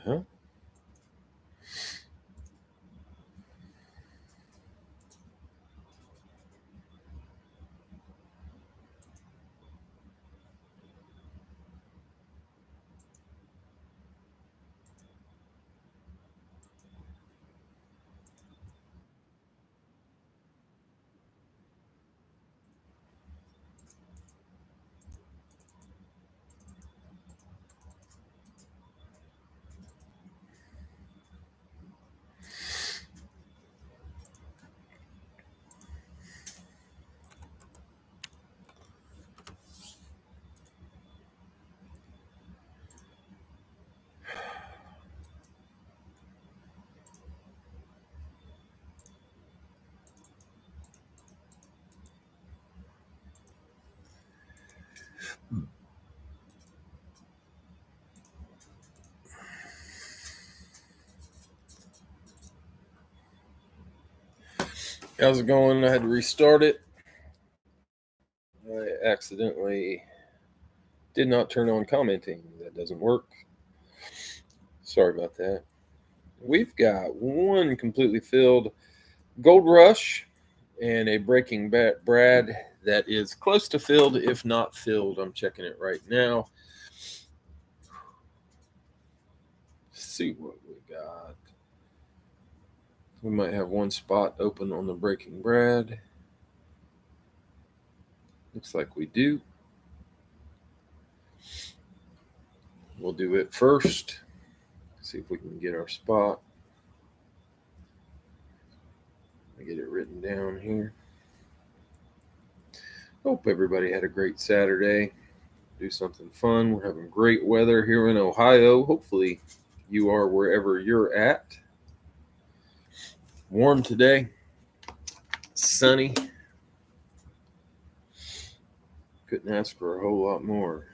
hell? How's it going? I had to restart it. I accidentally did not turn on commenting. That doesn't work. Sorry about that. We've got one completely filled Gold Rush and a Breaking Brad that is close to filled, if not filled. I'm checking it right now. Let's see what we got. We might have one spot open on the Breaking Brad. Looks like we do. We'll do it first. See if we can get our spot. I get it written down here. Hope everybody had a great Saturday. Do something fun. We're having great weather here in Ohio. Hopefully you are wherever you're at. Warm today. Sunny. Couldn't ask for a whole lot more.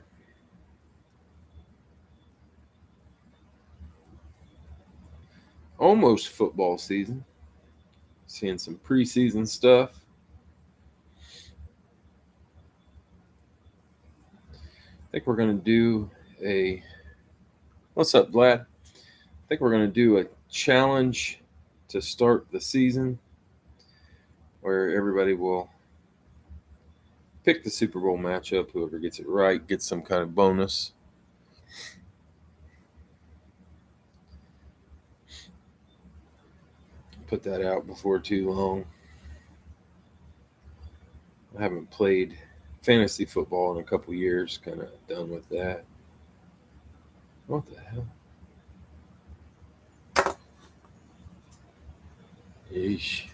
Almost football season. Seeing some preseason stuff. I think we're going to do a... What's up, Vlad? I think we're going to do a challenge to start the season where everybody will pick the Super Bowl matchup. Whoever gets it right gets some kind of bonus. Put that out before too long. I haven't played fantasy football in a couple years. Kind of done with that. What the hell? Yeesh.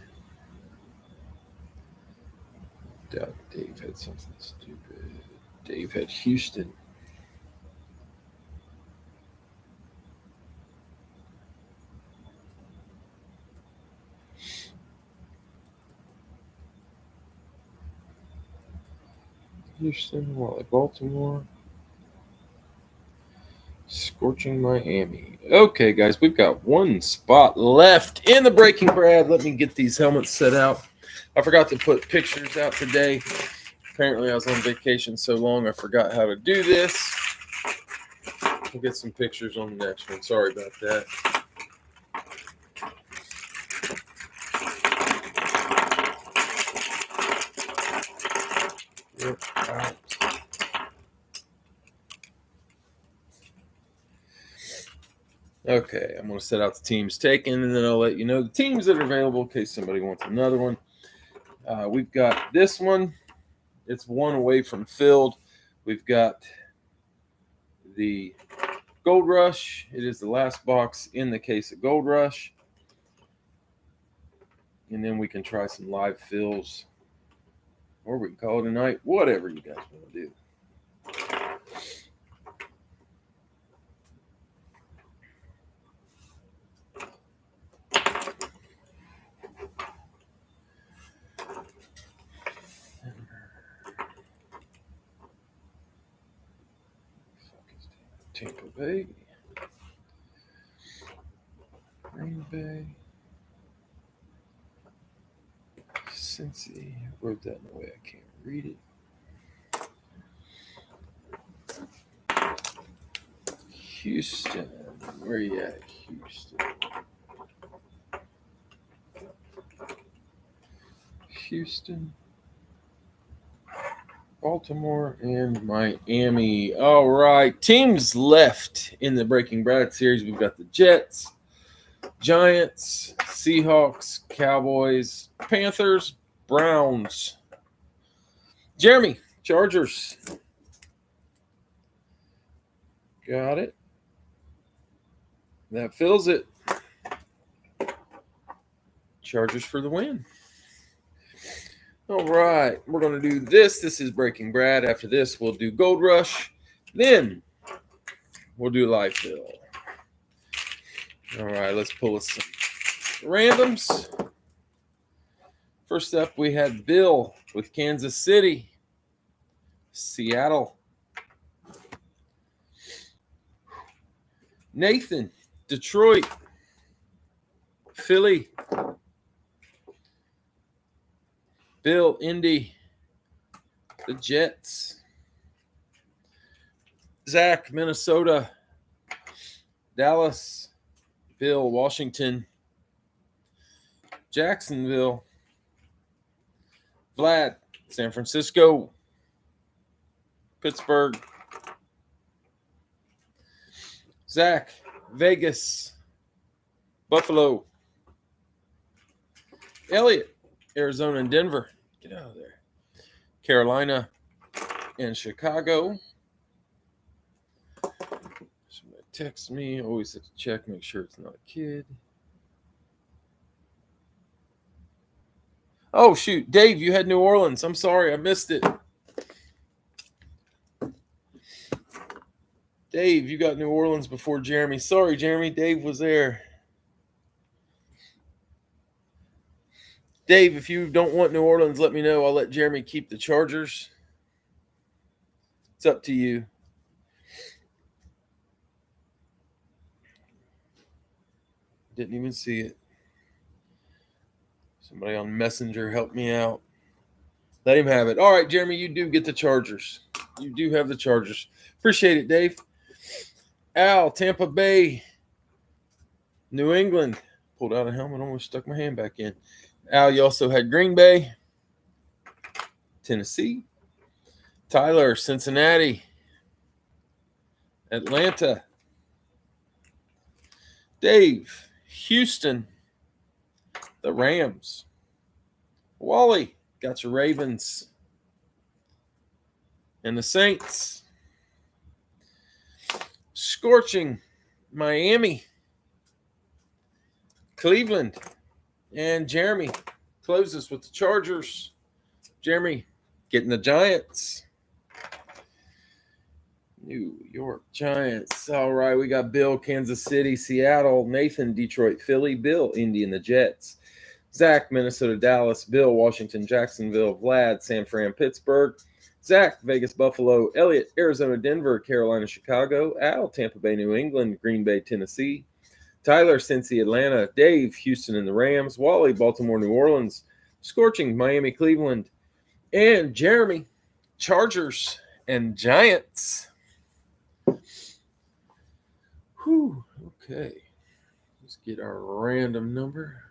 Doubt Dave had something stupid. Dave had Houston. Houston, Wally, Baltimore. Scorching Miami. Okay, guys, we've got one spot left in the Breaking Brad. Let me get these helmets set out. I forgot to put pictures out today. Apparently, I was on vacation so long I forgot how to do this. We'll get some pictures on the next one. Sorry about that. Yep, out. Okay, I'm going to set out the teams taken, and then I'll let you know the teams that are available in case somebody wants another one. We've got this one. It's one away from filled. We've got the Gold Rush. It is the last box in the case of Gold Rush. And then we can try some live fills. Or we can call it a night. Whatever you guys want to do. Tampa Bay, Green Bay, Cincy. I wrote that in a way I can't read it. Houston. Where you at, Houston? Houston, Baltimore, and Miami. All right. Teams left in the Breaking Bad series. We've got the Jets, Giants, Seahawks, Cowboys, Panthers, Browns. Jeremy, Chargers. Got it. That fills it. Chargers for the win. All right, we're going to do this. This is Breaking Brad. After this, we'll do Gold Rush. Then we'll do Life Fill. All right, let's pull us some randoms. First up, we had Bill with Kansas City, Seattle. Nathan, Detroit, Philly. Bill, Indy, the Jets. Zach, Minnesota, Dallas. Bill, Washington, Jacksonville. Vlad, San Francisco, Pittsburgh. Zach, Vegas, Buffalo. Elliot, Arizona and Denver. Get out of there. Carolina and Chicago. Somebody text me. Always have to check, make sure it's not a kid. Oh, shoot. Dave, you had New Orleans. I'm sorry. I missed it. Dave, you got New Orleans before Jeremy. Sorry, Jeremy. Dave was there. Dave, if you don't want New Orleans, let me know. I'll let Jeremy keep the Chargers. It's up to you. Didn't even see it. Somebody on Messenger help me out. Let him have it. All right, Jeremy, you do get the Chargers. You do have the Chargers. Appreciate it, Dave. Al, Tampa Bay, New England. Pulled out a helmet, almost stuck my hand back in. Al, you also had Green Bay, Tennessee. Tyler, Cincinnati, Atlanta. Dave, Houston, the Rams. Wally, got your Ravens and the Saints. Scorching, Miami, Cleveland, and Jeremy closes with the Chargers. Jeremy getting the Giants. New York Giants. All right, we got Bill, Kansas City, Seattle, Nathan, Detroit, Philly, Bill, Indy, and the Jets. Zach, Minnesota, Dallas, Bill, Washington, Jacksonville, Vlad, San Fran, Pittsburgh. Zach, Vegas, Buffalo, Elliot, Arizona, Denver, Carolina, Chicago, Al, Tampa Bay, New England, Green Bay, Tennessee. Tyler, Cincy, Atlanta, Dave, Houston, and the Rams. Wally, Baltimore, New Orleans. Scorching, Miami, Cleveland. And Jeremy, Chargers and Giants. Whew, okay. Let's get our random number.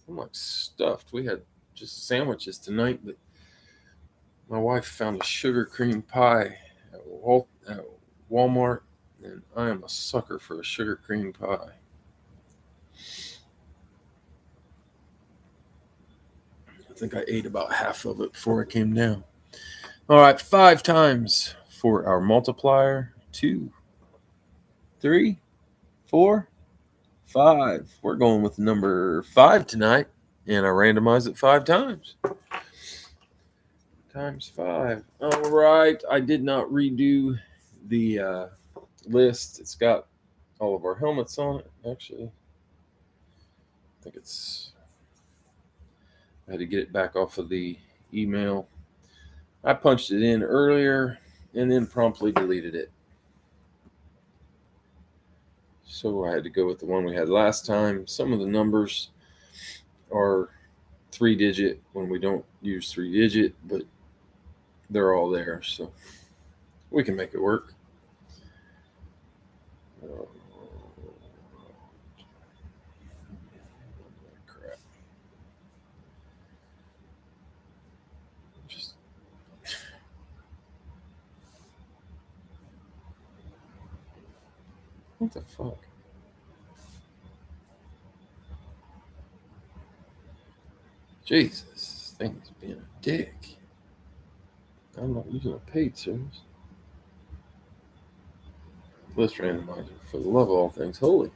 I'm like stuffed. We had just sandwiches tonight, but my wife found a sugar cream pie at Walmart, and I am a sucker for a sugar cream pie. I think I ate about half of it before I came down. All right, 5 times for our multiplier. 2, 3, 4, 5. We're going with number 5 tonight, and I randomize it 5 times. Times 5. All right, I did not redo the list. It's got all of our helmets on it, actually. I think I had to get it back off of the email. I punched it in earlier and then promptly deleted it. So I had to go with the one we had last time. Some of the numbers are 3-digit when we don't use 3-digit, but they're all there, so we can make it work. What the fuck? Jesus, this thing's being a dick. I'm not using a paid service. List randomizer, for the love of all things holy.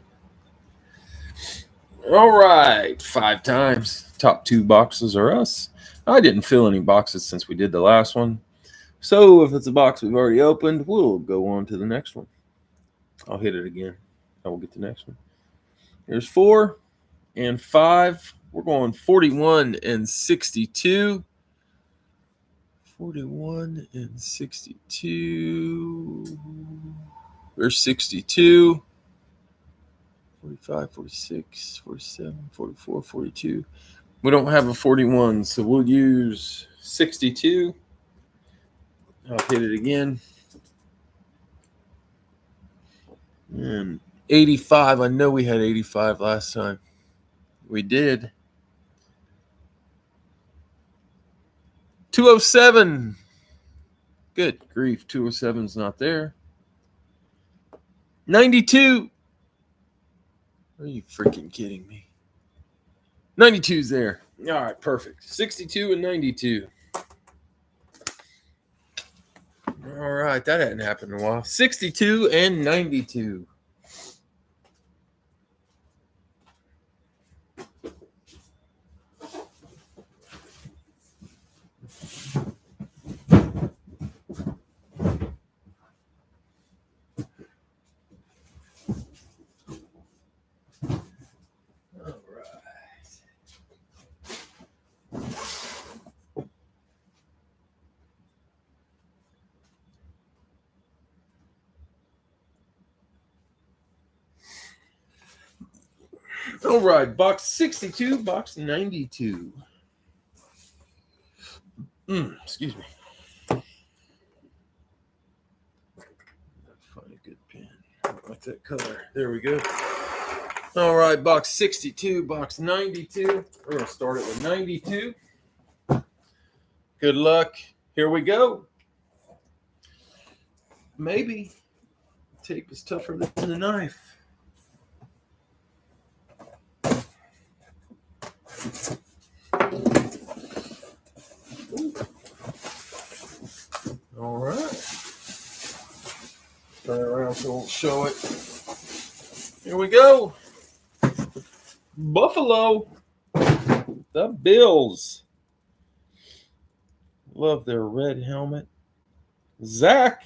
All right, 5 times. Top 2 boxes are us. I didn't fill any boxes since we did the last one. So if it's a box we've already opened, we'll go on to the next one. I'll hit it again. I will get the next one. Here's 4 and 5. We're going 41 and 62. 41 and 62. There's 62. 45, 46, 47, 44, 42. We don't have a 41, so we'll use 62. I'll hit it again. And 85. I know we had 85 last time. We did. 207. Good grief. 207's not there. 92. Are you freaking kidding me? 92's there. All right, perfect. 62 and 92. All right, that hadn't happened in a while. 62 and 92. All right, box 62, box 92. Excuse me. Find a good pen. I like that color. There we go. All right, box 62, box 92. We're going to start it with 92. Good luck. Here we go. Maybe tape is tougher than a knife. All right. Turn it around so we'll show it. Here we go. Buffalo. The Bills. Love their red helmet. Zach.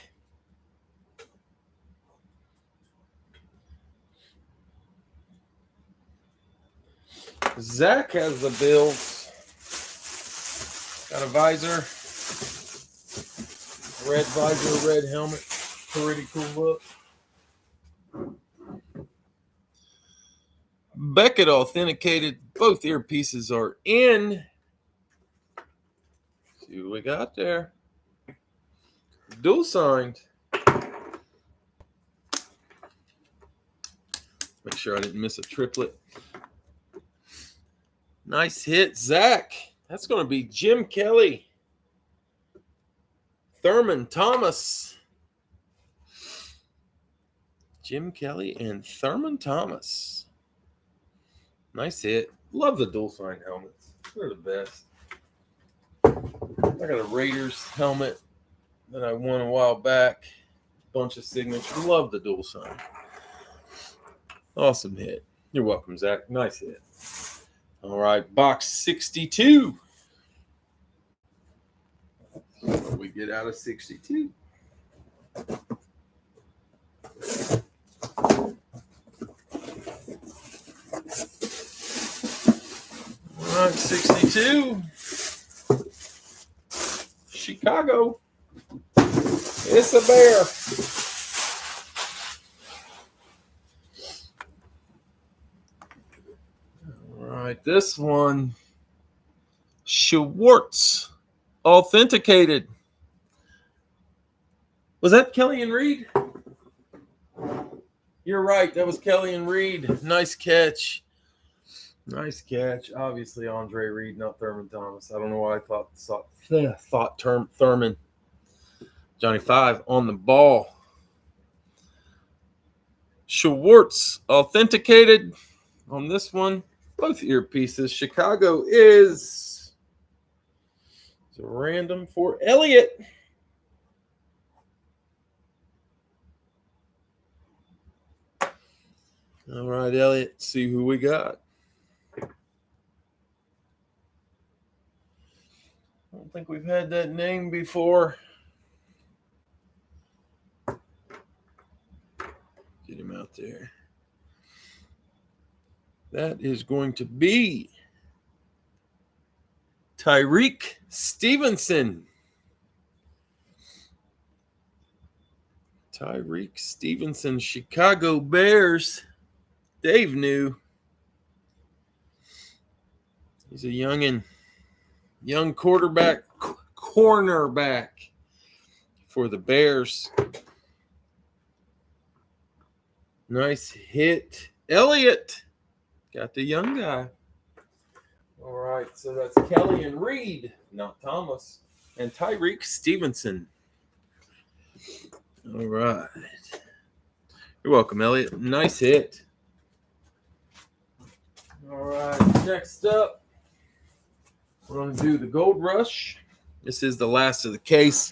Zach has the Bills. Got a visor. Red visor, red helmet. Pretty cool look. Beckett authenticated. Both earpieces are in. See what we got there. Dual signed. Make sure I didn't miss a triplet. Nice hit, Zach. That's going to be Jim Kelly. Thurman Thomas. Jim Kelly and Thurman Thomas. Nice hit. Love the dual sign helmets. They're the best. I got a Raiders helmet that I won a while back. Bunch of signatures. Love the dual sign. Awesome hit. You're welcome, Zach. Nice hit. All right, box 62. What we get out of 62? All right, 62. Chicago. It's a bear. All right, this one. Schwartz. Authenticated. Was that Kelly and Reed? You're right. That was Kelly and Reed. Nice catch. Nice catch. Obviously, Andre Reed, not Thurman Thomas. I don't know why I thought Thurman. Johnny 5 on the ball. Schwartz authenticated on this one. Both earpieces. Chicago is a random for Elliott. All right, Elliott, see who we got. I don't think we've had that name before. Get him out there. That is going to be Tyrique Stevenson. Tyrique Stevenson, Chicago Bears. Dave knew. He's a young cornerback for the Bears. Nice hit. Elliott got the young guy. All right, so that's Kelly and Reed, not Thomas, and Tyrique Stevenson. All right. You're welcome, Elliott. Nice hit. All right, next up, we're going to do the Gold Rush. This is the last of the case.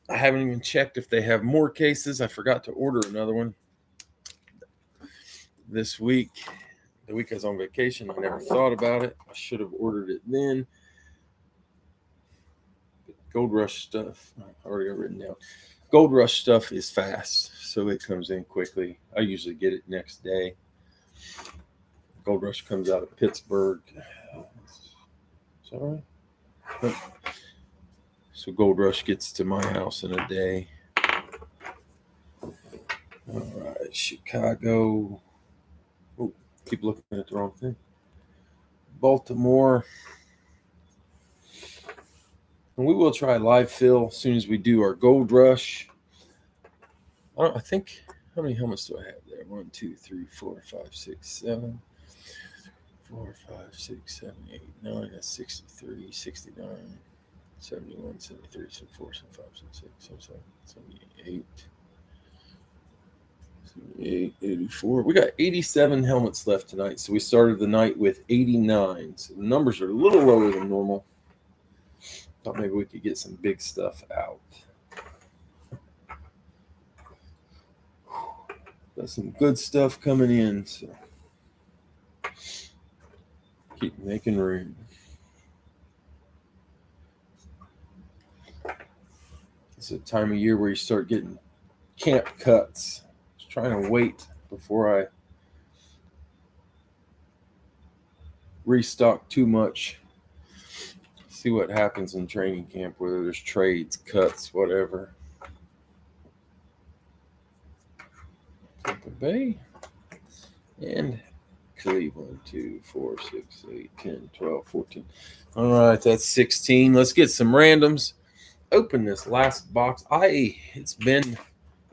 I haven't even checked if they have more cases. I forgot to order another one this week. The week I was on vacation, I never thought about it. I should have ordered it then. Gold Rush stuff, I already got written down. Gold Rush stuff is fast, so it comes in quickly. I usually get it next day. Gold Rush comes out of Pittsburgh. Is that right? So Gold Rush gets to my house in a day. All right, Chicago. Oh, keep looking at the wrong thing. Baltimore. And we will try live fill as soon as we do our Gold Rush. I think, how many helmets do I have there? 1, 2, 3, 4, 5, 6, 7. 4, 5, 6, 7, 8, 9. That's 63, 69, 71, 73, 74, 75, 76, 77, 78, 78, 84. We got 87 helmets left tonight. So we started the night with 89. So the numbers are a little lower than normal. Thought maybe we could get some big stuff out. Got some good stuff coming in. So keep making room. It's a time of year where you start getting camp cuts. Just trying to wait before I restock too much. See what happens in training camp, whether there's trades, cuts, whatever. Tampa Bay and Cleveland, 2, 4, 6, 8, 10, 12, 14. All right, that's 16. Let's get some randoms. Open this last box. It's been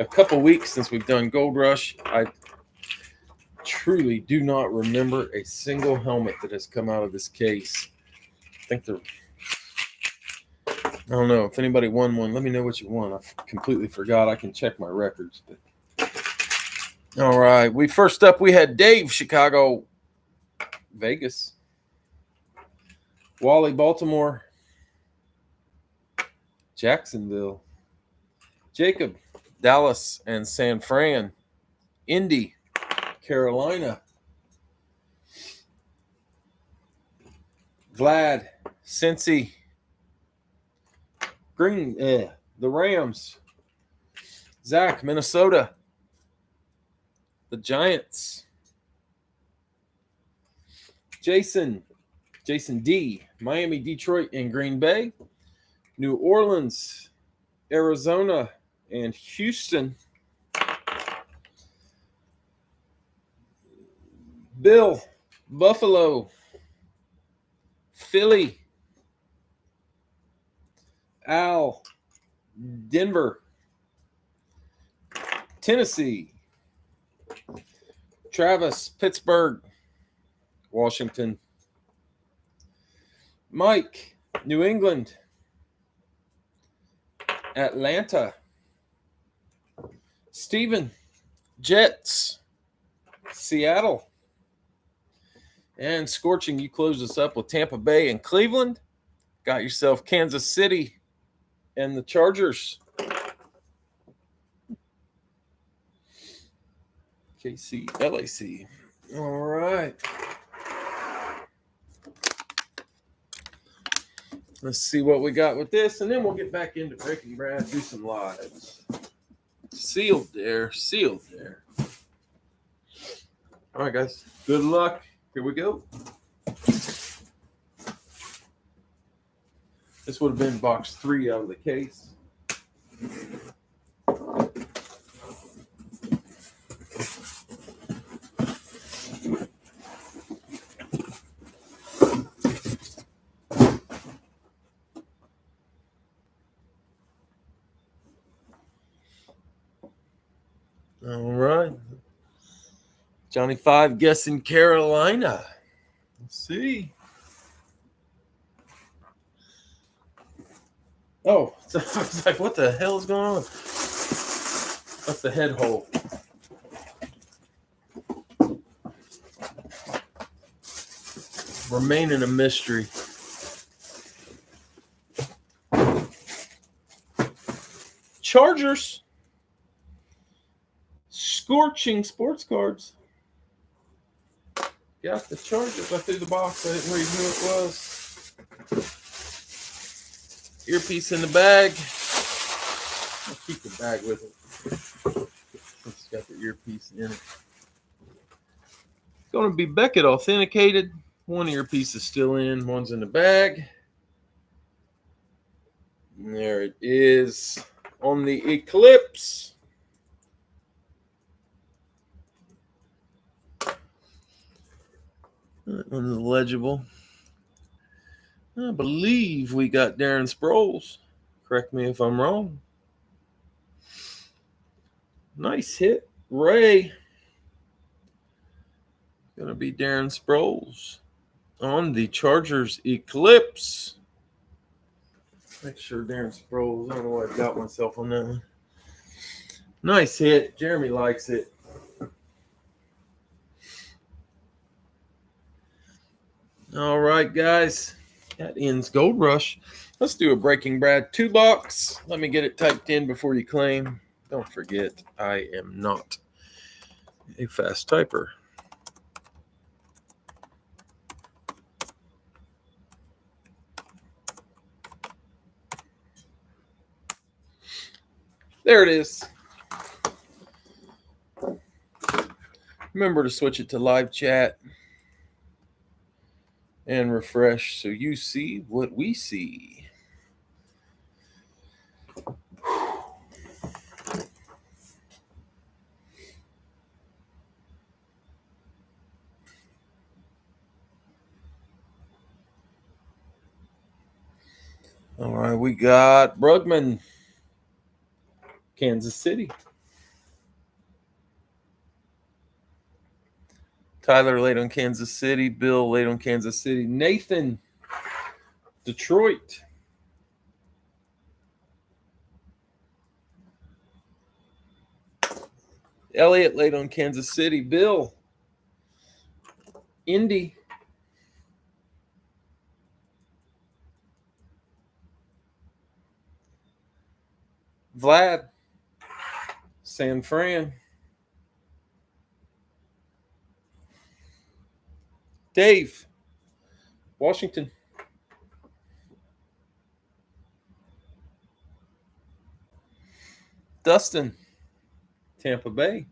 a couple weeks since we've done Gold Rush. I truly do not remember a single helmet that has come out of this case. I don't know if anybody won one. Let me know what you won. I completely forgot. I can check my records. But all right. First up, we had Dave, Chicago, Vegas. Wally, Baltimore. Jacksonville. Jacob, Dallas and San Fran. Indy, Carolina. Vlad, Cincy. Green, the Rams. Zach, Minnesota. The Giants. Jason D, Miami, Detroit, and Green Bay. New Orleans, Arizona, and Houston. Bill, Buffalo. Philly. Al, Denver. Tennessee. Travis, Pittsburgh. Washington. Mike, New England. Atlanta. Stephen, Jets, Seattle. And Scorching, you close us up with Tampa Bay and Cleveland. Got yourself Kansas City and the Chargers. KC, LAC. All right. Let's see what we got with this, and then we'll get back into Breaking Brad, do some lives. Sealed there. All right, guys. Good luck. Here we go. This would have been box 3 out of the case. All right. Johnny 5 guessing Carolina. Let's see. Oh, I was like, what the hell is going on? That's the head hole. Remaining a mystery. Chargers. Scorching sports cards. Got the Chargers. I threw the box. I didn't read who it was. Earpiece in the bag. I'll keep the bag with it. It's got the earpiece in it. It's going to be Beckett authenticated. One earpiece is still in. One's in the bag. And there it is on the Eclipse. That one is legible. I believe we got Darren Sproles. Correct me if I'm wrong. Nice hit, Ray. Going to be Darren Sproles on the Chargers Eclipse. Make sure Darren Sproles. I don't know why I got myself on that one. Nice hit. Jeremy likes it. All right, guys. That ends Gold Rush. Let's do a Breaking Brad 2-box. Let me get it typed in before you claim. Don't forget, I am not a fast typer. There it is. Remember to switch it to live chat and refresh so you see what we see. All right, we got Brugman, Kansas City. Tyler laid on Kansas City. Bill laid on Kansas City. Nathan, Detroit. Elliot laid on Kansas City. Bill, Indy. Vlad, San Fran. Dave, Washington. Dustin, Tampa Bay.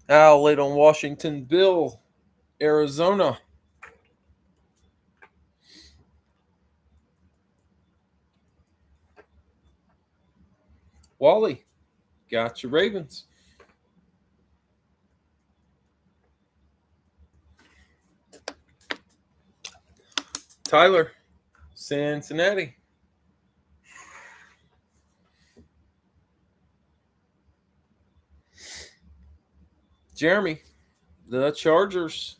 Al laid on Washington. Bill, Arizona. Wally, got your Ravens. Tyler, Cincinnati. Jeremy, the Chargers.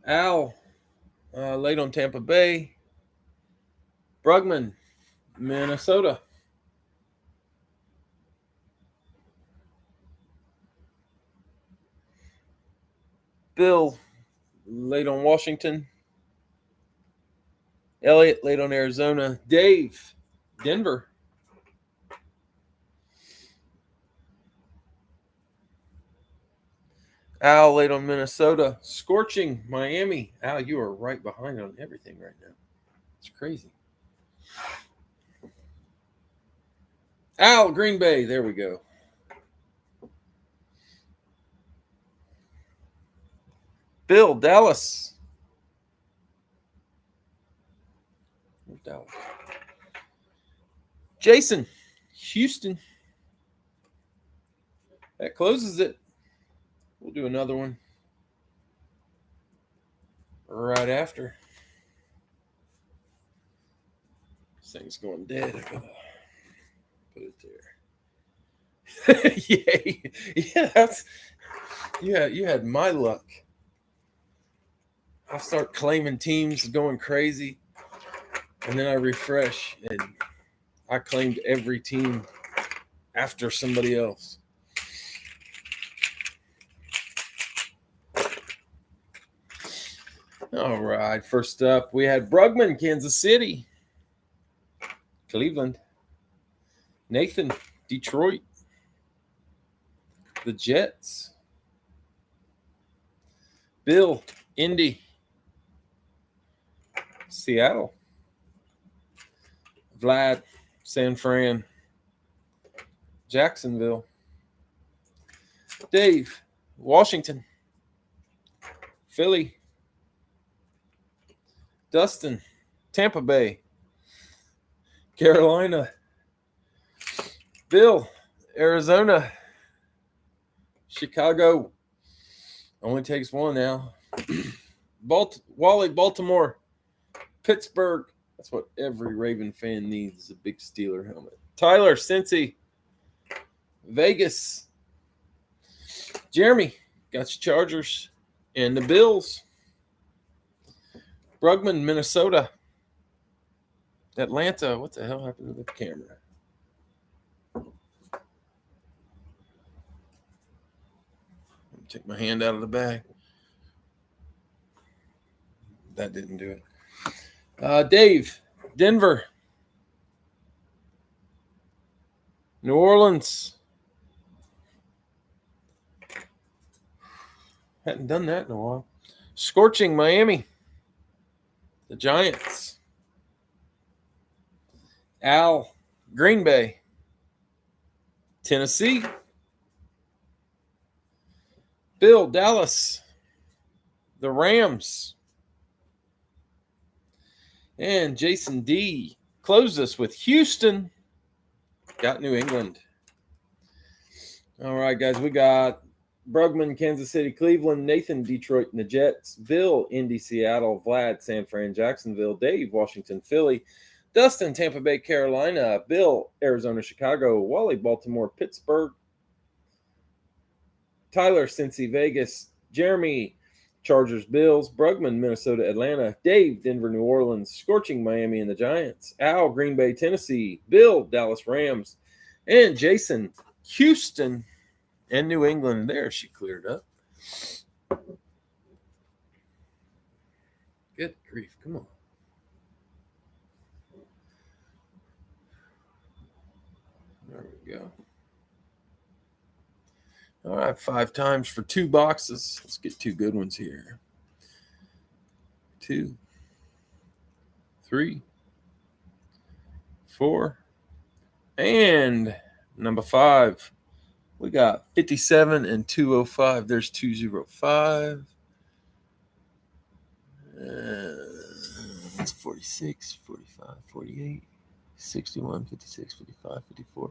Al, late on Tampa Bay. Brugman, Minnesota. Bill, late on Washington. Elliott, late on Arizona. Dave, Denver. Al, late on Minnesota. Scorching, Miami. Al, you are right behind on everything right now. It's crazy. Al, Green Bay. There we go. Bill, Dallas. Where's Dallas? Jason, Houston. That closes it. We'll do another one right after. This thing's going dead. I gotta put it there. Yay. Yeah, that's you had my luck. I'll start claiming teams going crazy, and then I refresh, and I claimed every team after somebody else. All right, first up, we had Brugman, Kansas City. Cleveland. Nathan, Detroit. The Jets. Bill, Indy. Seattle. Vlad, San Fran. Jacksonville. Dave, Washington. Philly. Dustin, Tampa Bay. Carolina. Bill, Arizona. Chicago. Only takes one now. Wally, Baltimore. Pittsburgh. That's what every Raven fan needs, is a big Steeler helmet. Tyler, Cincy. Vegas. Jeremy, got your Chargers. And the Bills. Brugman, Minnesota. Atlanta. What the hell happened to the camera? Take my hand out of the bag. That didn't do it. Dave, Denver. New Orleans. Hadn't done that in a while. Scorching, Miami. The Giants. Al, Green Bay. Tennessee. Bill, Dallas. The Rams. And Jason D closed us with Houston. Got New England. All right, guys, we got Brugman, Kansas City, Cleveland, Nathan, Detroit, and the Jets, Bill, Indy, Seattle, Vlad, San Fran, Jacksonville, Dave, Washington, Philly, Dustin, Tampa Bay, Carolina, Bill, Arizona, Chicago, Wally, Baltimore, Pittsburgh, Tyler, Cincy, Vegas, Jeremy, Chargers, Bills, Brugman, Minnesota, Atlanta, Dave, Denver, New Orleans, Scorching, Miami, and the Giants, Al, Green Bay, Tennessee, Bill, Dallas, Rams, and Jason, Houston, and New England. There, she cleared up. Good grief, come on. There we go. All right, 5 times for 2 boxes. Let's get 2 good ones here. 2, 3, 4, and number 5. We got 57 and 205. There's 205. That's 46, 45, 48, 61, 56, 55, 54.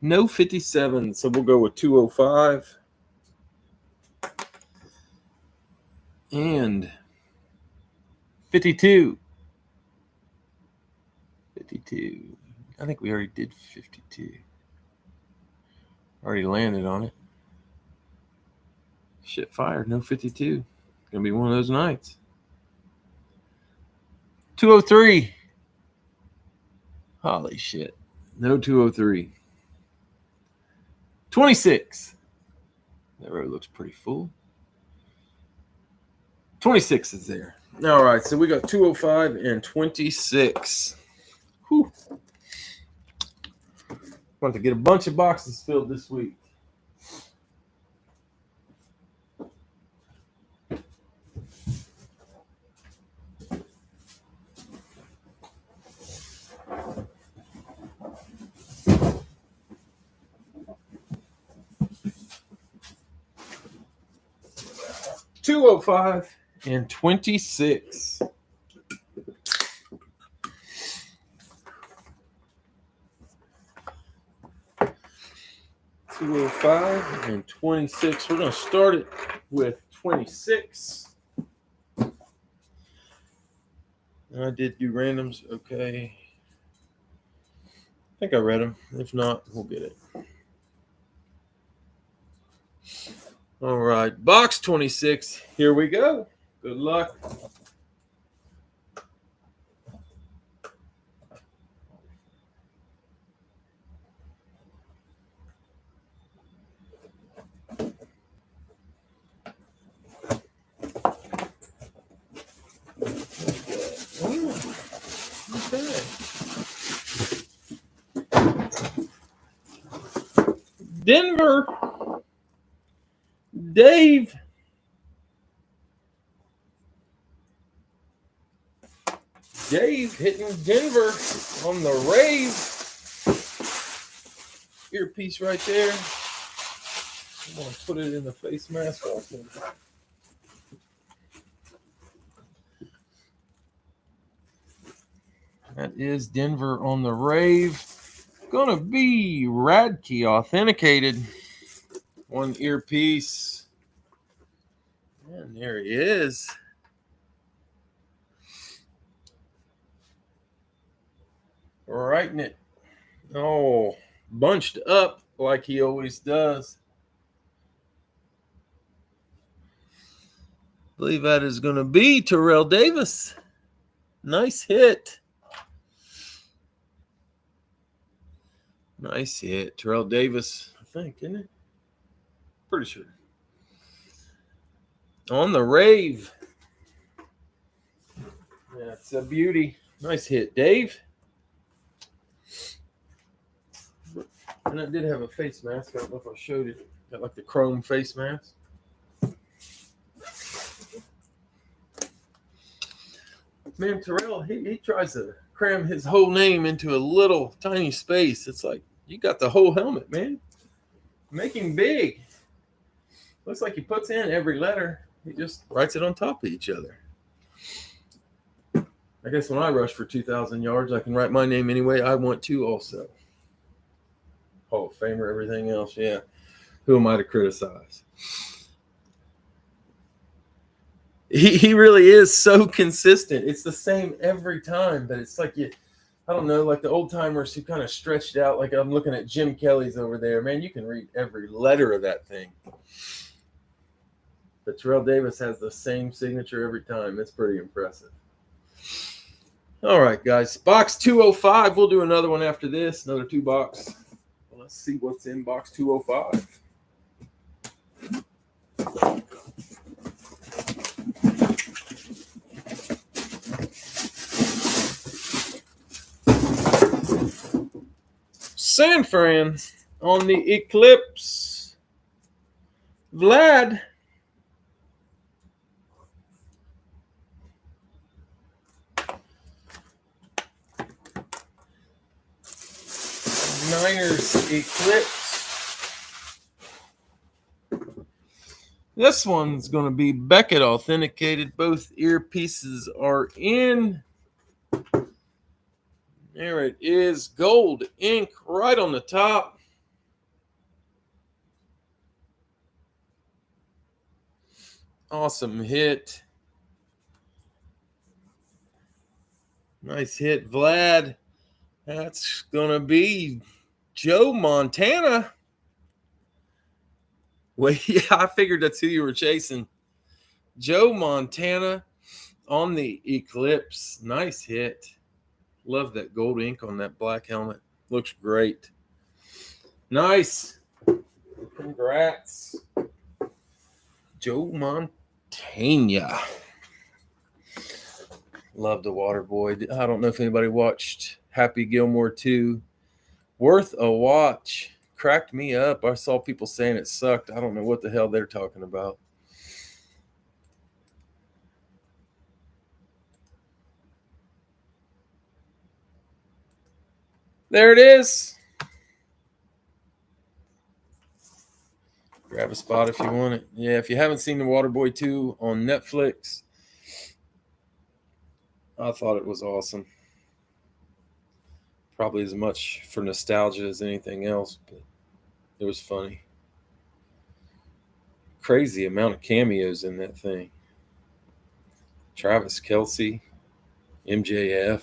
No 57, so we'll go with 205. And 52. 52. I think we already did 52. Already landed on it. Shit fired. No 52. Gonna be one of those nights. 203. Holy shit. No 203. 26. That row looks pretty full. 26 is there. All right, so we got 205 and 26. Whew. Want to get a bunch of boxes filled this week. $205 and 26. $205 and 26. We're going to start it with 26. I did do randoms. Okay. I think I read them. If not, we'll get it. All right. Box 26. Here we go. Good luck. Okay. Denver. Dave. Dave hitting Denver on the rave. Earpiece right there. I'm going to put it in the face mask also. That is Denver on the rave. Gonna be Radke authenticated. One earpiece. And there he is. Writing it. Oh, bunched up like he always does. I believe that is going to be Terrell Davis. Nice hit. Nice hit. Terrell Davis, I think, isn't it? Pretty sure. On the rave. That's a beauty. Nice hit, Dave. And I did have a face mask. I don't know if I showed it. Got like the chrome face mask. Man, Terrell, he tries to cram his whole name into a little tiny space. It's like, you got the whole helmet, man. Make him big. Looks like he puts in every letter. He just writes it on top of each other. I guess when I rush for 2,000 yards, I can write my name any way I want to also. Hall of Famer, everything else, yeah. Who am I to criticize? He really is so consistent. It's the same every time, but it's like I don't know, like the old timers who kind of stretched out. Like I'm looking at Jim Kelly's over there. Man, you can read every letter of that thing. But Terrell Davis has the same signature every time. It's pretty impressive. All right, guys. Box 205. We'll do another one after this. Another 2 box. Well, let's see what's in box 205. San Fran on the Eclipse. Vlad. Niners Eclipse. This one's going to be Beckett authenticated. Both earpieces are in. There it is. Gold ink right on the top. Awesome hit. Nice hit, Vlad. That's going to be Joe Montana. Well, yeah, I figured that's who you were chasing. Joe Montana on the Eclipse. Nice hit. Love that gold ink on that black helmet. Looks great. Nice. Congrats. Joe Montana. Love the Water Boy. I don't know if anybody watched Happy Gilmore 2. Worth a watch. Cracked me up. I saw people saying it sucked. I don't know what the hell they're talking about. There it is. Grab a spot if you want it. Yeah, if you haven't seen The Waterboy 2 on Netflix, I thought it was awesome. Probably as much for nostalgia as anything else, but it was funny. Crazy amount of cameos in that thing. Travis Kelce, MJF,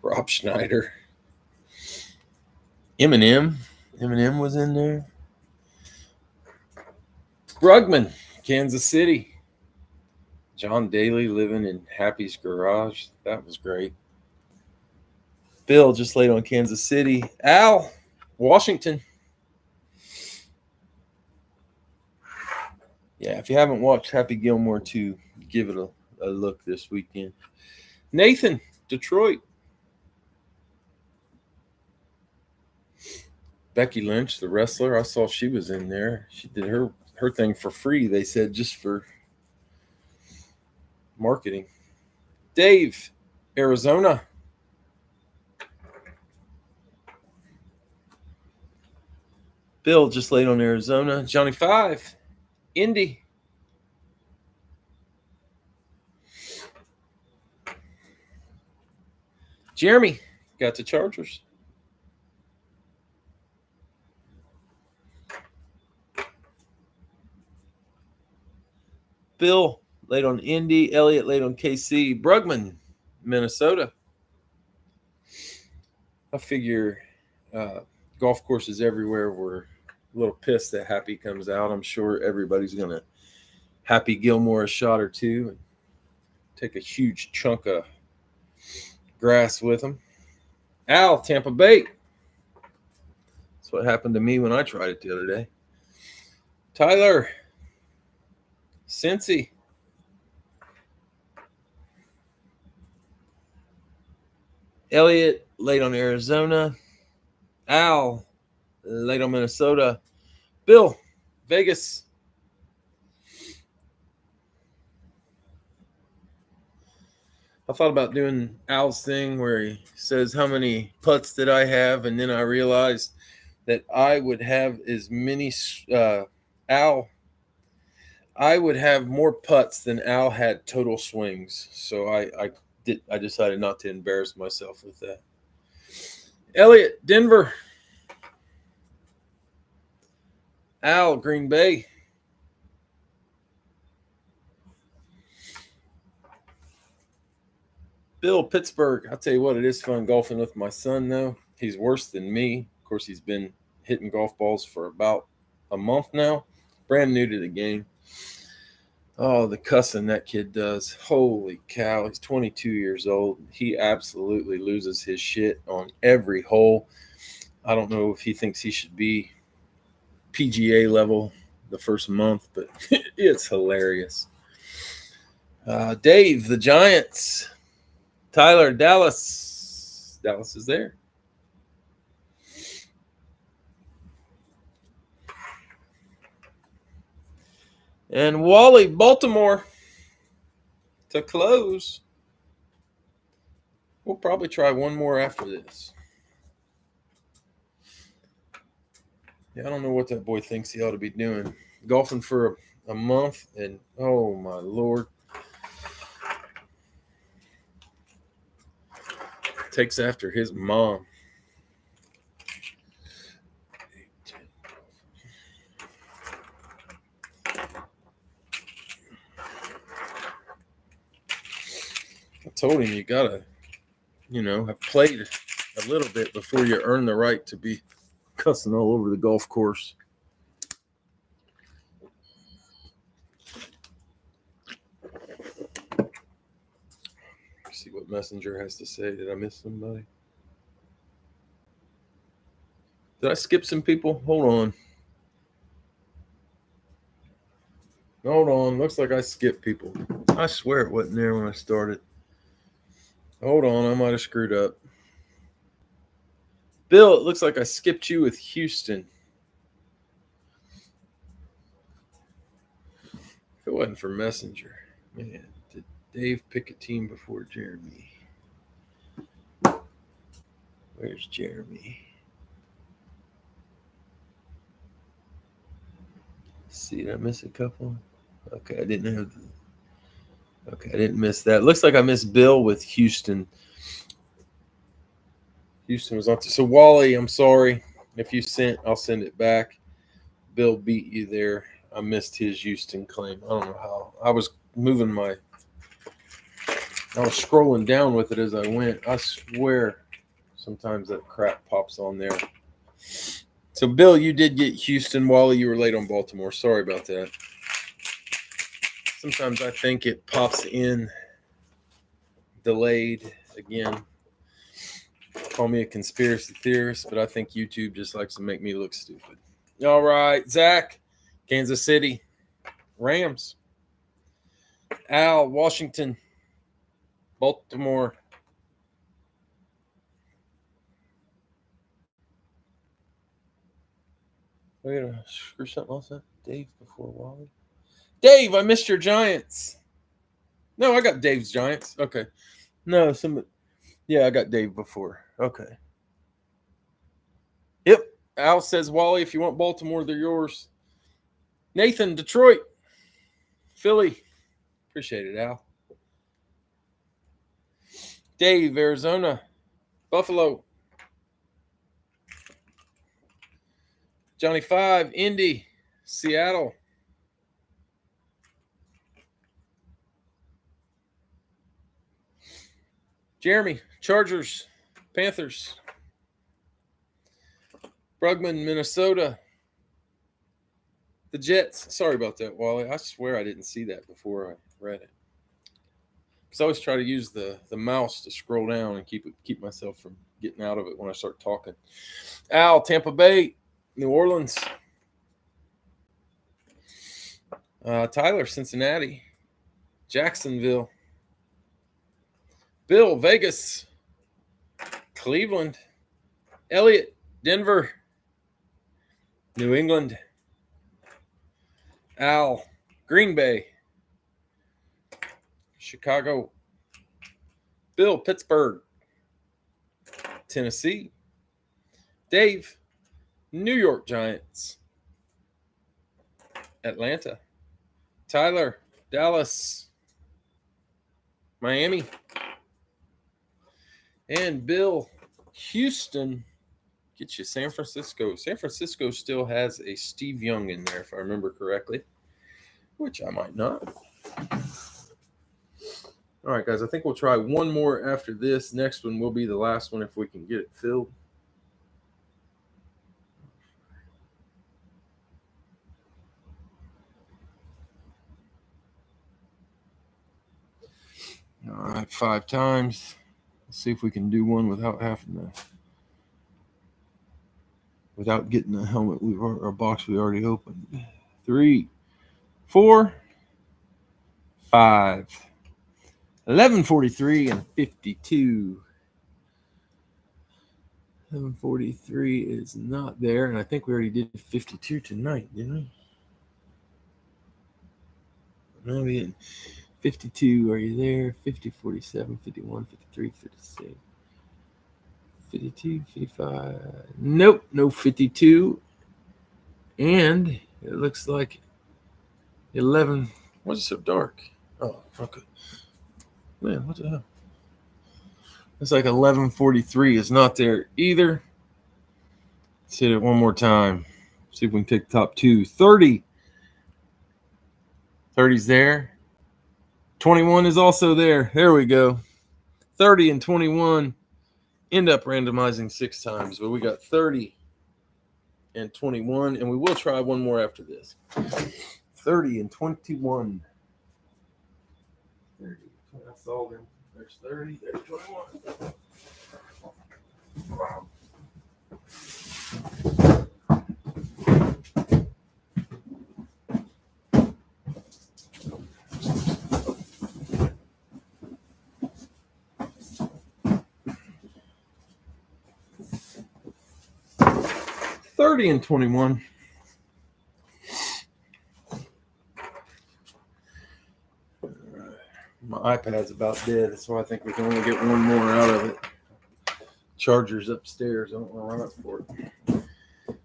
Rob Schneider, Eminem. Eminem was in there. Brugman, Kansas City. John Daly living in Happy's garage. That was great. Bill just laid on Kansas City. Al, Washington. Yeah, if you haven't watched Happy Gilmore 2, give it a look this weekend. Nathan, Detroit. Becky Lynch, the wrestler. I saw she was in there. She did her thing for free, they said, just for marketing. Dave, Arizona. Bill just laid on Arizona. Johnny Five, Indy. Jeremy got the Chargers. Bill laid on Indy. Elliott laid on KC. Brugman, Minnesota. I figure golf courses everywhere were a little pissed that Happy comes out. I'm sure everybody's going to Happy Gilmore a shot or two and take a huge chunk of grass with them. Al, Tampa Bay. That's what happened to me when I tried it the other day. Tyler, Cincy. Elliott laid on Arizona. Al laid on Minnesota. Bill, Vegas. I thought about doing Al's thing where he says how many putts did I have, and then I realized that I would have as many I would have more putts than Al had total swings. So I decided not to embarrass myself with that. Elliott, Denver. Al, Green Bay. Bill, Pittsburgh. I'll tell you what, it is fun golfing with my son, though. He's worse than me. Of course, he's been hitting golf balls for about a month now. Brand new to the game. Oh, the cussing that kid does. Holy cow. He's 22 years old. He absolutely loses his shit on every hole. I don't know if he thinks he should be PGA level the first month, but it's hilarious. Dave, the Giants. Tyler, Dallas. Dallas is there. And Wally, Baltimore, to close. We'll probably try one more after this. Yeah, I don't know what that boy thinks he ought to be doing. Golfing for a month, and oh my Lord. Takes after his mom. I told him you gotta, have played a little bit before you earn the right to be cussing all over the golf course. what Messenger has to say. Did I miss somebody? Did I skip some people? Hold on. Looks like I skipped people. I swear it wasn't there when I started. Hold on. I might have screwed up. Bill, it looks like I skipped you with Houston. If it wasn't for Messenger. Man, did Dave pick a team before Jeremy? Where's Jeremy? See, did I miss a couple? Okay, I didn't miss that. Looks like I missed Bill with Houston. Houston was on. So Wally, I'm sorry. If you sent, I'll send it back. Bill beat you there. I missed his Houston claim. I don't know how. I was scrolling down with it as I went. I swear sometimes that crap pops on there. So, Bill, you did get Houston. Wally, you were late on Baltimore. Sorry about that. Sometimes I think it pops in delayed again. Call me a conspiracy theorist, but I think YouTube just likes to make me look stupid. All right, Zach, Kansas City, Rams. Al, Washington, Baltimore. We're going to screw something else up. Dave before Wally. Dave, I missed your Giants. No, I got Dave's Giants. Okay. No, I got Dave before. Okay. Yep. Al says, Wally, if you want Baltimore, they're yours. Nathan, Detroit. Philly. Appreciate it, Al. Dave, Arizona. Buffalo. Johnny 5, Indy. Seattle. Jeremy, Chargers. Panthers. Brugman, Minnesota. The Jets. Sorry about that, Wally. I swear I didn't see that before I read it. Because I always try to use the mouse to scroll down and keep myself from getting out of it when I start talking. Al, Tampa Bay, New Orleans. Tyler, Cincinnati. Jacksonville. Bill, Vegas. Cleveland. Elliot, Denver. New England. Al, Green Bay. Chicago. Bill, Pittsburgh. Tennessee. Dave, New York Giants. Atlanta. Tyler, Dallas. Miami. And Bill, Houston. Get you San Francisco. San Francisco still has a Steve Young in there, if I remember correctly, which I might not. All right, guys, I think we'll try one more after this. Next one will be the last one if we can get it filled. All right, 5 times. Let's see if we can do one without getting a helmet or a box we already opened. 3, 4, 5. 11:43 and 52. 11:43 is not there, and I think we already did 52 tonight, didn't we? No, we didn't. 52, are you there? 50, 47, 51, 53, 56. 52, 55. Nope, no 52. And it looks like 11. Why is it so dark? Oh, okay. Man, what the hell? It's like 11:43 is not there either. Let's hit it one more time. See if we can take the top 2. 30. 30's there. 21 is also there. There we go. 30 and 21 end up randomizing 6 times, but we got 30 and 21, and we will try one more after this. 30 and 21. 30. That's all them. There's 30, there's 21. 30 and 21. My iPad's about dead, so I think we can only get one more out of it. Charger's upstairs. I don't want to run up for it.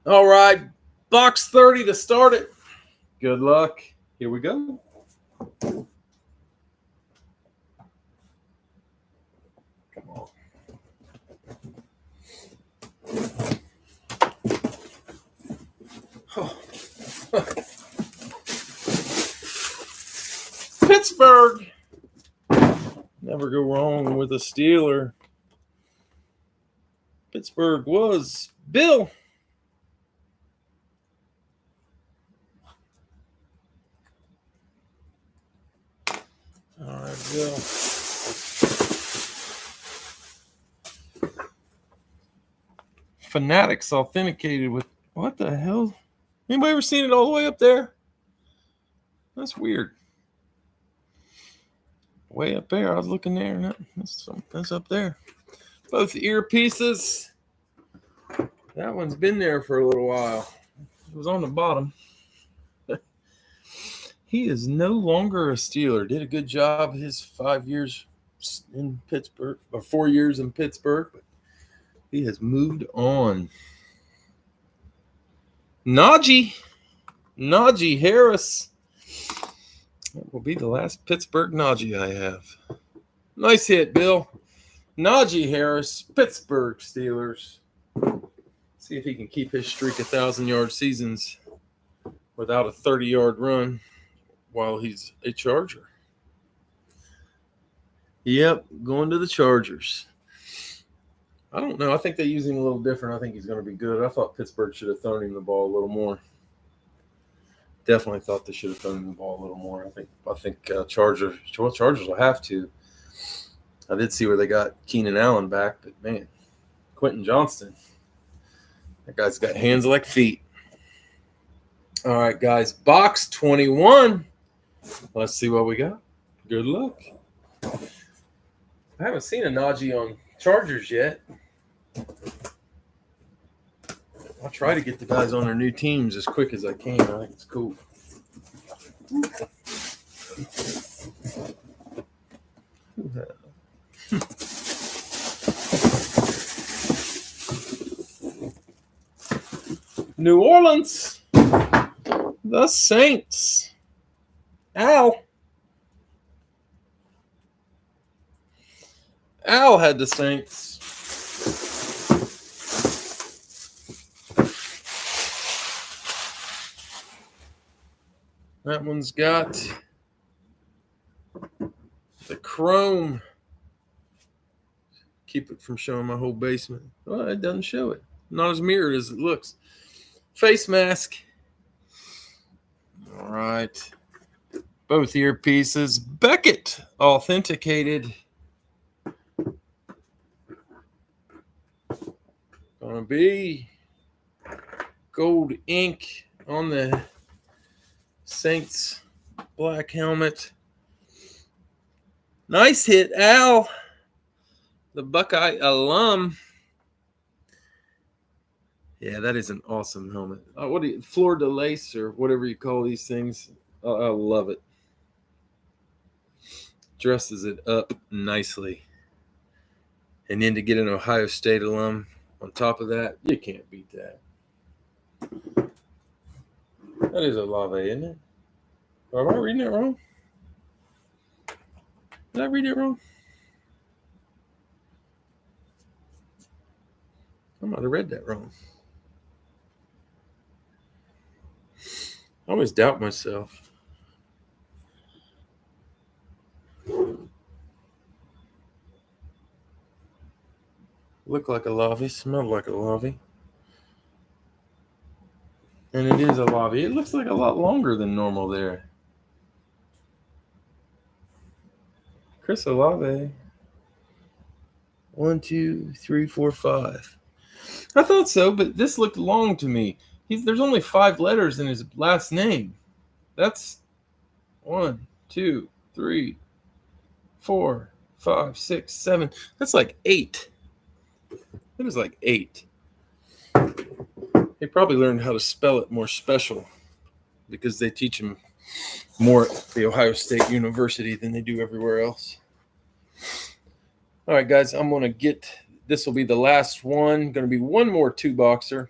All right, box 30 to start it. Good luck. Here we go. Come on. Oh. Pittsburgh. Never go wrong with a Steeler. Pittsburgh was Bill. All right, Bill. Fanatics authenticated with what the hell? Anybody ever seen it all the way up there? That's weird. Way up there. I was looking there. And that's up there. Both earpieces. That one's been there for a little while. It was on the bottom. He is no longer a Steeler. Did a good job his 5 years in Pittsburgh, or 4 years in Pittsburgh, but he has moved on. Najee Harris. That will be the last Pittsburgh Najee I have. Nice hit, Bill. Najee Harris, Pittsburgh Steelers. See if he can keep his streak of 1,000-yard seasons without a 30-yard run while he's a Charger. Yep, going to the Chargers. I don't know. I think they use him a little different. I think he's going to be good. I thought Pittsburgh should have thrown him the ball a little more. Definitely thought they should have thrown him the ball a little more. I think Chargers will have to. I did see where they got Keenan Allen back, but man, Quentin Johnston, that guy's got hands like feet. All right, guys, box 21. Let's see what we got. Good luck. I haven't seen a Najee on Chargers yet. I'll try to get the guys on their new teams as quick as I can. I think it's cool. New Orleans, the Saints. Al had the Saints. That one's got the chrome. Keep it from showing my whole basement. Well, it doesn't show it. Not as mirrored as it looks. Face mask. All right. Both earpieces. Beckett authenticated. Gonna be gold ink on the Saints black helmet. Nice hit, Al. The Buckeye alum. Yeah, that is an awesome helmet. What do you, Fleur de Lace or whatever you call these things? I love it. Dresses it up nicely. And then to get an Ohio State alum on top of that, you can't beat that. That is Olave, isn't it? Am I reading it wrong? Did I read it wrong? I might have read that wrong. I always doubt myself. Look like a Olave, smell like a Olave. And it is a Olave. It looks like a lot longer than normal there. Chris Olave. 1, 2, 3, 4, 5. I thought so, but this looked long to me. There's only 5 letters in his last name. That's 1, 2, 3, 4, 5, 6, 7. That's like 8. That is like 8. They probably learned how to spell it more special because they teach them more at the Ohio State University than they do everywhere else. All right, guys, I'm going to get, this will be the last one. Going to be one more 2-boxer.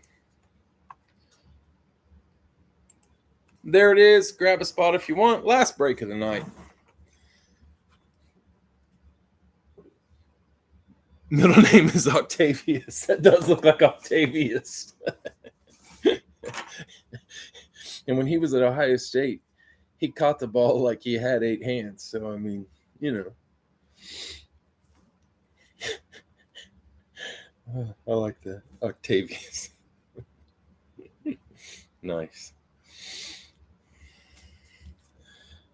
There it is. Grab a spot if you want. Last break of the night. Middle name is Octavius. That does look like Octavius. And when he was at Ohio State, he caught the ball like he had 8 hands. So, I mean, you know. I like that. Octavius. Nice.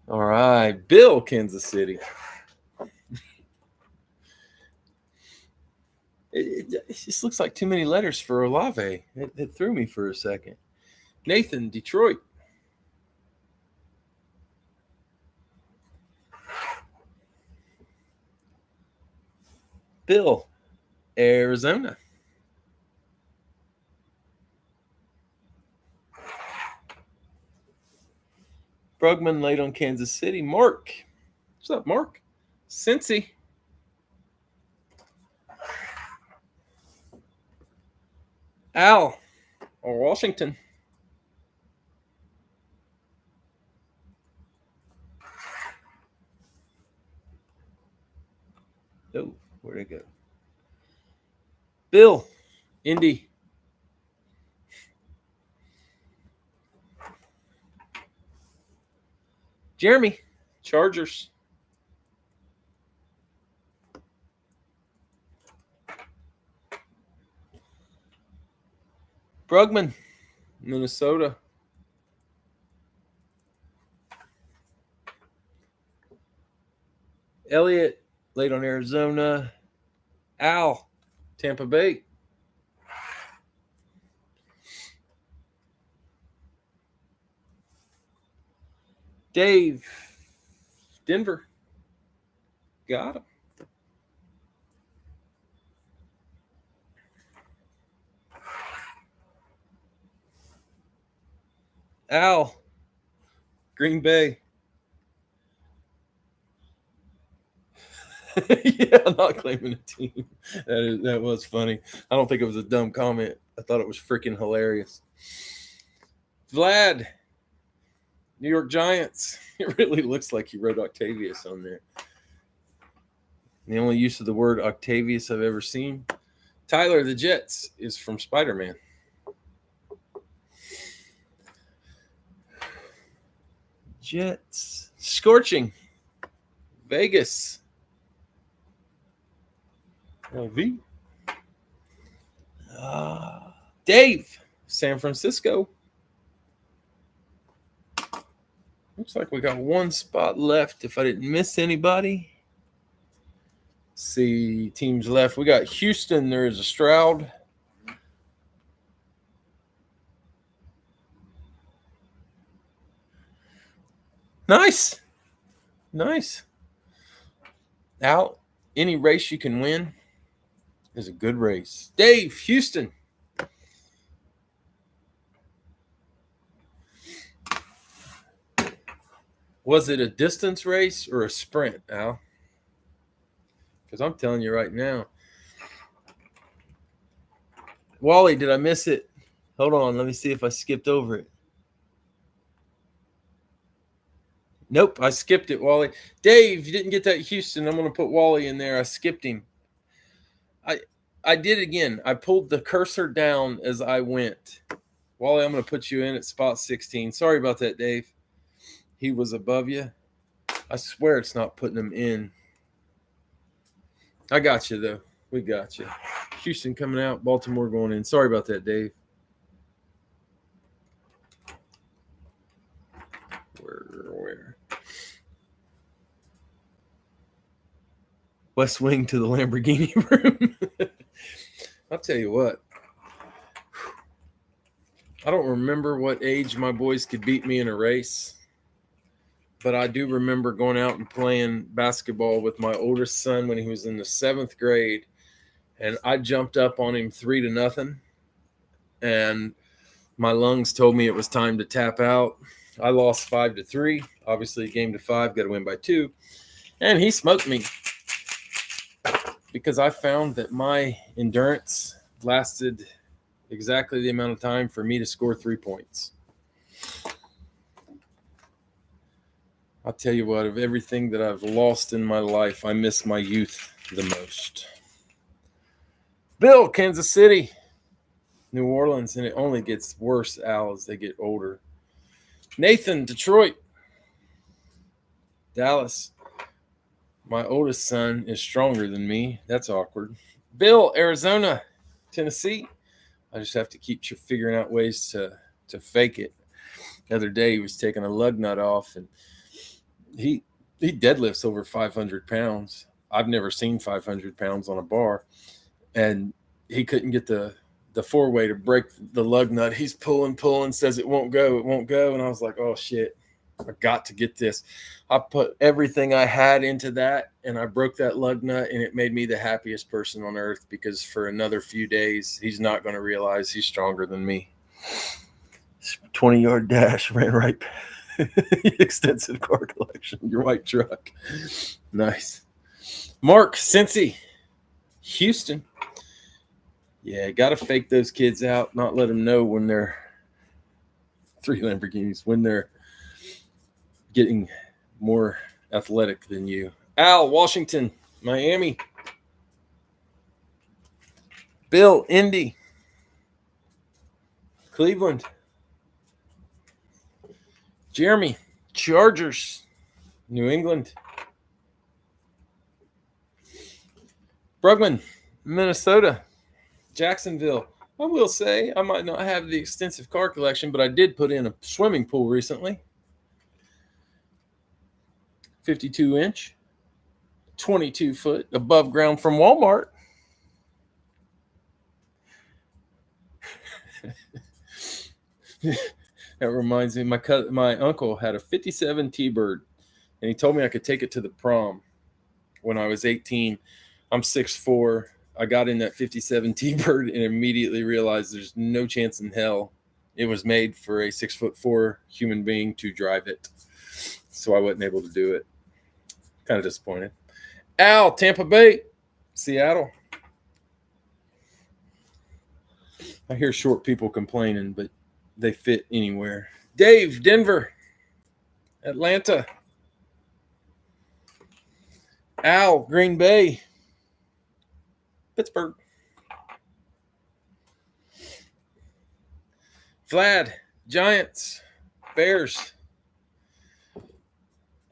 All right. Bill, Kansas City. It just looks like too many letters for Olave. It threw me for a second. Nathan, Detroit. Bill, Arizona. Brugman late on Kansas City. Mark. What's up, Mark? Cincy. Al, or Washington. Oh, where'd it go? Bill, Indy. Jeremy, Chargers. Brugman, Minnesota. Elliott, late on Arizona. Al, Tampa Bay. Dave, Denver. Got him. Al, Green Bay. Yeah, I'm not claiming a team. That was funny. I don't think it was a dumb comment. I thought it was freaking hilarious. Vlad, New York Giants. It really looks like he wrote Octavius on there. The only use of the word Octavius I've ever seen. Tyler, the Jets, is from Spider-Man. Jets. Scorching. Vegas. LV. Dave, San Francisco. Looks like we got one spot left if I didn't miss anybody. Let's see, teams left. We got Houston. There's a Stroud. Nice. Nice. Out. Any race you can win is a good race. Dave, Houston. Was it a distance race or a sprint, Al? Because I'm telling you right now. Wally, did I miss it? Hold on. Let me see if I skipped over it. Nope, I skipped it, Wally. Dave, you didn't get that Houston. I'm going to put Wally in there. I skipped him. I did again. I pulled the cursor down as I went. Wally, I'm going to put you in at spot 16. Sorry about that, Dave. He was above you. I swear it's not putting him in. I got you, though. We got you. Houston coming out, Baltimore going in. Sorry about that, Dave. Where? West Wing to the Lamborghini room. I'll tell you what. I don't remember what age my boys could beat me in a race, but I do remember going out and playing basketball with my oldest son when he was in the 7th grade, and I jumped up on him 3-0, and my lungs told me it was time to tap out. I lost 5-3. Obviously, game to 5, got to win by 2, and he smoked me because I found that my endurance lasted exactly the amount of time for me to score 3 points. I'll tell you what, of everything that I've lost in my life, I miss my youth the most. Bill, Kansas City, New Orleans, and it only gets worse, Al, as they get older. Nathan, Detroit, Dallas. My oldest son is stronger than me. That's awkward. Bill, Arizona, Tennessee. I just have to keep figuring out ways to fake it. The other day, he was taking a lug nut off, and he deadlifts over 500 pounds. I've never seen 500 pounds on a bar, and he couldn't get the 4-way to break the lug nut. He's pulling, says it won't go, and I was like, oh shit, I got to get this. I put everything I had into that, and I broke that lug nut, and it made me the happiest person on earth, because for another few days, he's not going to realize he's stronger than me. 20-yard dash, ran right past. Extensive car collection, your white truck. Nice. Mark, Cincy, Houston. Yeah, got to fake those kids out, not let them know when they're 3 Lamborghinis, when they're getting more athletic than you. Al, Washington, Miami. Bill, Indy. Cleveland. Jeremy, Chargers, New England. Brugman, Minnesota. Jacksonville. I will say I might not have the extensive car collection, but I did put in a swimming pool recently. 52-inch, 22-foot, above ground from Walmart. That reminds me, my uncle had a 57 T-Bird, and he told me I could take it to the prom when I was 18. I'm 6'4". I got in that 57 T-Bird and immediately realized there's no chance in hell it was made for a 6'4" human being to drive it. So I wasn't able to do it. Kind of disappointed. Al, Tampa Bay, Seattle. I hear short people complaining, but they fit anywhere. Dave, Denver, Atlanta. Al, Green Bay, Pittsburgh. Vlad, Giants, Bears.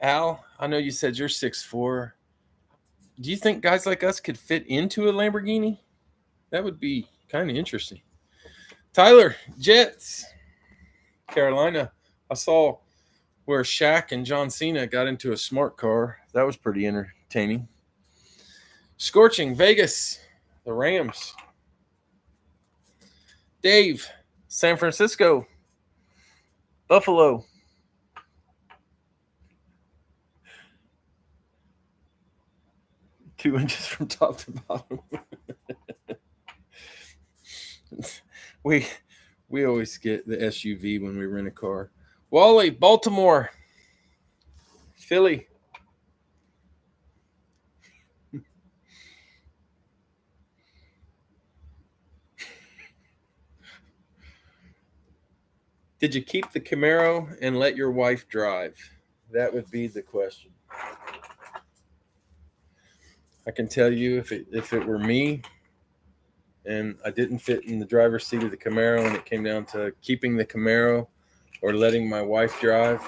Al, I know you said you're 6'4". Do you think guys like us could fit into a Lamborghini? That would be kind of interesting. Tyler, Jets, Carolina. I saw where Shaq and John Cena got into a smart car. That was pretty entertaining. Scorching, Vegas, the Rams. Dave, San Francisco, Buffalo. Two inches from top to bottom. We always get the SUV when we rent a car. Wally, Baltimore, Philly. Did you keep the Camaro and let your wife drive? That would be the question. I can tell you, if it were me and I didn't fit in the driver's seat of the Camaro and it came down to keeping the Camaro or letting my wife drive,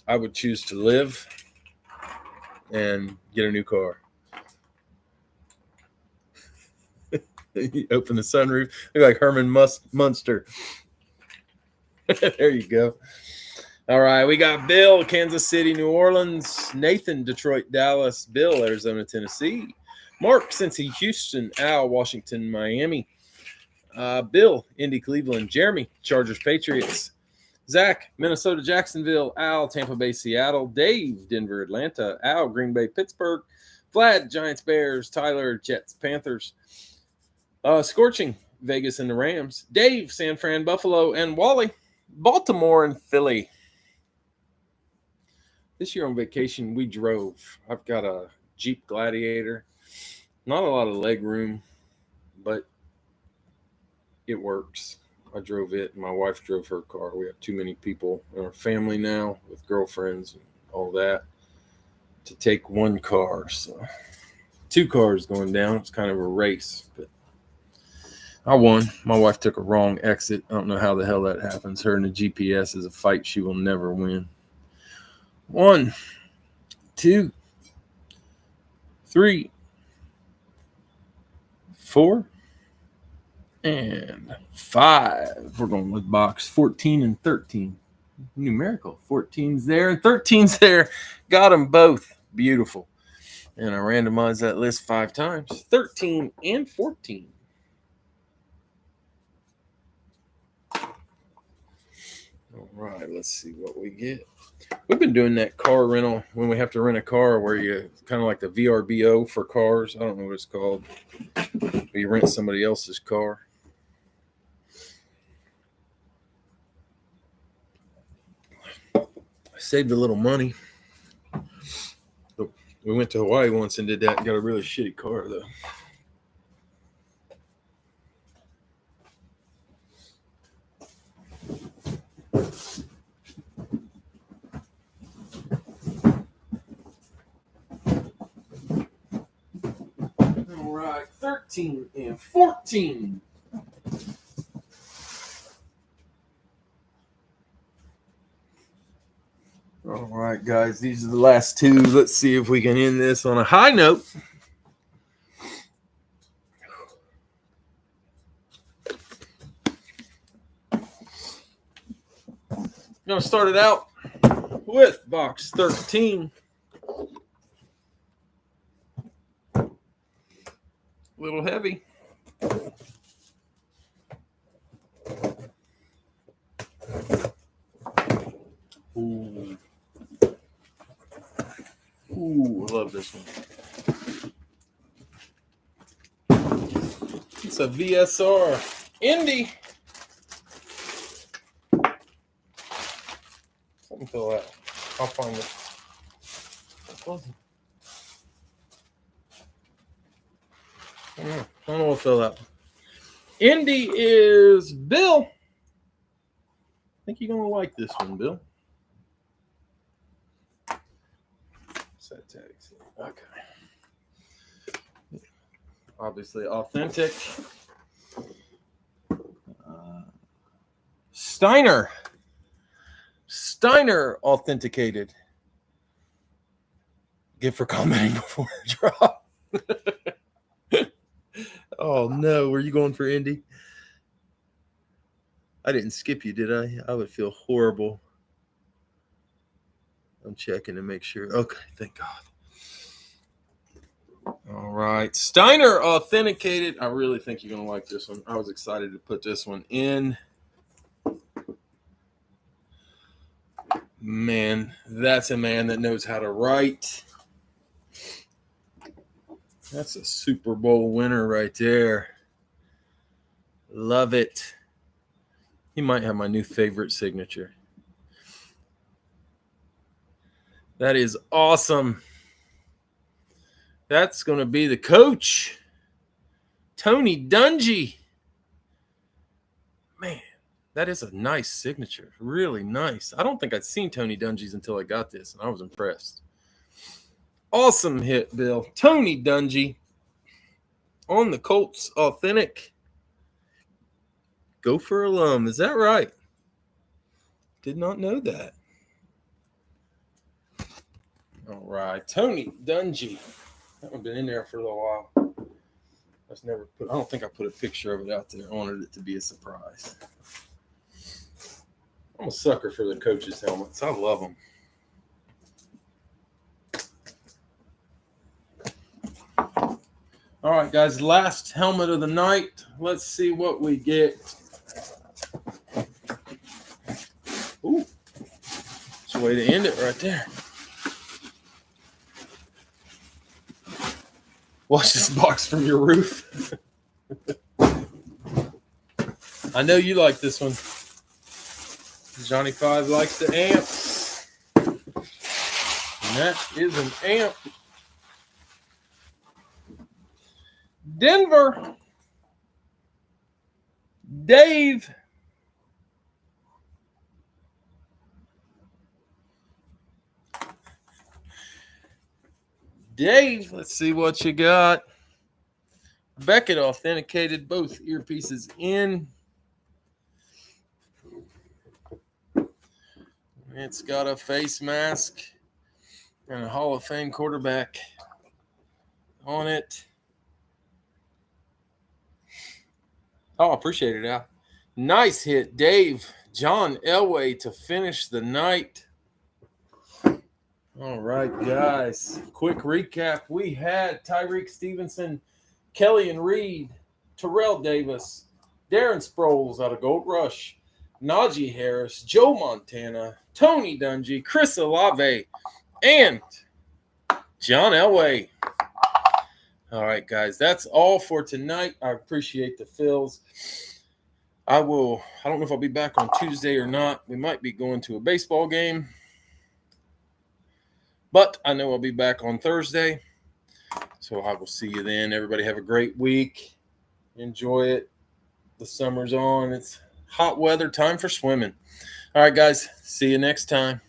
I would choose to live and get a new car. You open the sunroof, look like Herman Munster. There you go. All right, we got Bill, Kansas City, New Orleans. Nathan, Detroit, Dallas. Bill, Arizona, Tennessee. Mark, Cincy, Houston. Al, Washington, Miami. Bill, Indy, Cleveland. Jeremy, Chargers, Patriots. Zach, Minnesota, Jacksonville. Al, Tampa Bay, Seattle. Dave, Denver, Atlanta. Al, Green Bay, Pittsburgh. Vlad, Giants, Bears. Tyler, Jets, Panthers. Scorching, Vegas and the Rams. Dave, San Fran, Buffalo. And Wally, Baltimore and Philly. This year on vacation, we drove. I've got a Jeep Gladiator. Not a lot of leg room, but it works. I drove it, and my wife drove her car. We have too many people in our family now with girlfriends and all that to take one car. So 2 cars going down. It's kind of a race, but I won. My wife took a wrong exit. I don't know how the hell that happens. Her and the GPS is a fight she will never win. 1, 2, 3, 4, and 5. We're going with box 14 and 13. Numerical. 14's there and 13's there. Got them both. Beautiful. And I randomized that list 5 times. 13 and 14. All right, let's see what we get. We've been doing that car rental when we have to rent a car where you kind of like the VRBO for cars. I don't know what it's called. You rent somebody else's car. I saved a little money. We went to Hawaii once and did that and got a really shitty car, though. All right, 13 and 14. All right, guys, these are the last 2. Let's see if we can end this on a high note. I'm going to start it out with box 13. A little heavy. Ooh. Ooh, I love this one. It's a VSR Indy. Something fell out. I'll find it. I don't know what fell out. Indy is Bill. I think you're going to like this one, Bill. Set tags. Okay. Obviously authentic. Steiner authenticated. Gift for commenting before a drop. Oh no, were you going for Indy? I didn't skip you, did I? I would feel horrible. I'm checking to make sure. Okay, thank God. All right. Steiner authenticated. I really think you're going to like this one. I was excited to put this one in. Man, that's a man that knows how to write. That's a Super Bowl winner right there. Love it. He might have my new favorite signature. That is awesome. That's going to be the coach, Tony Dungy. Man, that is a nice signature. Really nice. I don't think I'd seen Tony Dungy's until I got this, and I was impressed. Awesome hit, Bill. Tony Dungy on the Colts Authentic. Gopher alum. Is that right? Did not know that. All right. Tony Dungy. That one's been in there for a little while. I don't think I put a picture of it out there. I wanted it to be a surprise. I'm a sucker for the coaches' helmets. I love them. All right, guys, last helmet of the night. Let's see what we get. Ooh, it's a way to end it right there. Watch this box from your roof. I know you like this one. Johnny 5 likes the amps. And that is an amp. Denver. Dave. Dave, let's see what you got. Beckett authenticated both earpieces in. It's got a face mask and a Hall of Fame quarterback on it. Oh, I appreciate it, Al. Nice hit, Dave. John Elway to finish the night. All right, guys. Quick recap. We had Tyreek Stevenson, Kelly and Reed, Terrell Davis, Darren Sproles out of Gold Rush, Najee Harris, Joe Montana, Tony Dungy, Chris Olave, and John Elway. All right, guys, that's all for tonight. I appreciate the fills. I don't know if I'll be back on Tuesday or not. We might be going to a baseball game, but I know I'll be back on Thursday. So I will see you then. Everybody have a great week. Enjoy it. The summer's on. It's hot weather, time for swimming. All right, guys, see you next time.